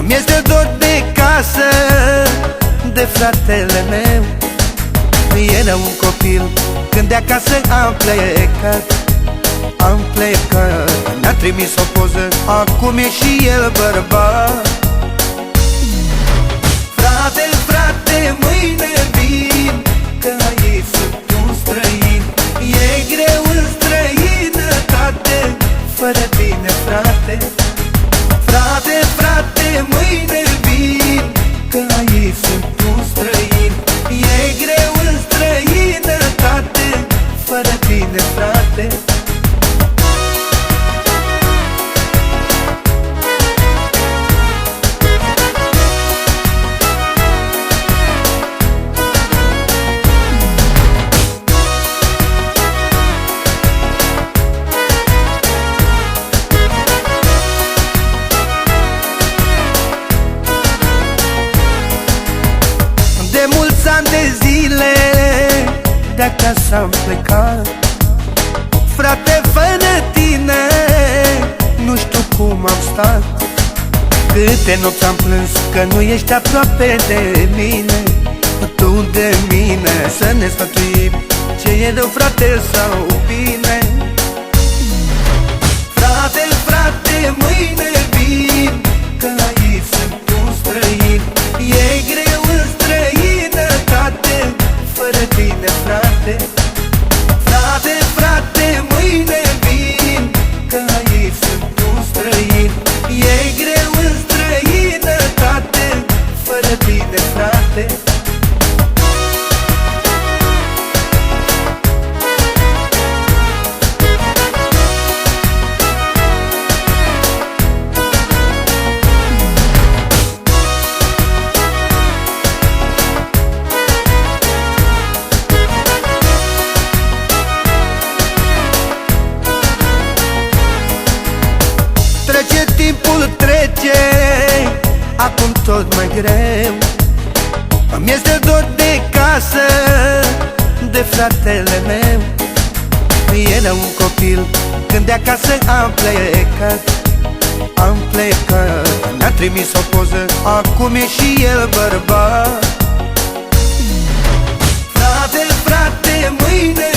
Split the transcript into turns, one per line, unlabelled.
Mi-este dor de casă, de fratele meu. Era un copil când de acasă am plecat. Mi-a trimis o poză, acum e și el bărbat. Frate, frate, mâine vin, că aici sunt un străin. E greu în străinătate, fără tine, frate. Frate, frate, mâine vin, că aici sunt un străin. E greu în străinătate, fără tine, frate. De mulți ani de zile de acasă am plecat. Frate, fără tine nu știu cum am stat. Câte nopți am plâns că nu ești aproape de mine. Tu de mine, să ne sfătuim ce e rău, frate, sau bine. Frate, frate, mâine vin, că aici sunt un străin. E greu în străinătate, fără tine, frate. Frate, frate, mâine vin, că aici sunt un străin. E greu în străinătate, fără tine, frate. Trece timpul, trece, acum tot mai greu. Mi-este dor de casă, de fratele meu. Era un copil când de acasă am plecat. Mi-a trimis o poză, acum e și el bărbat. Frate, frate, mâine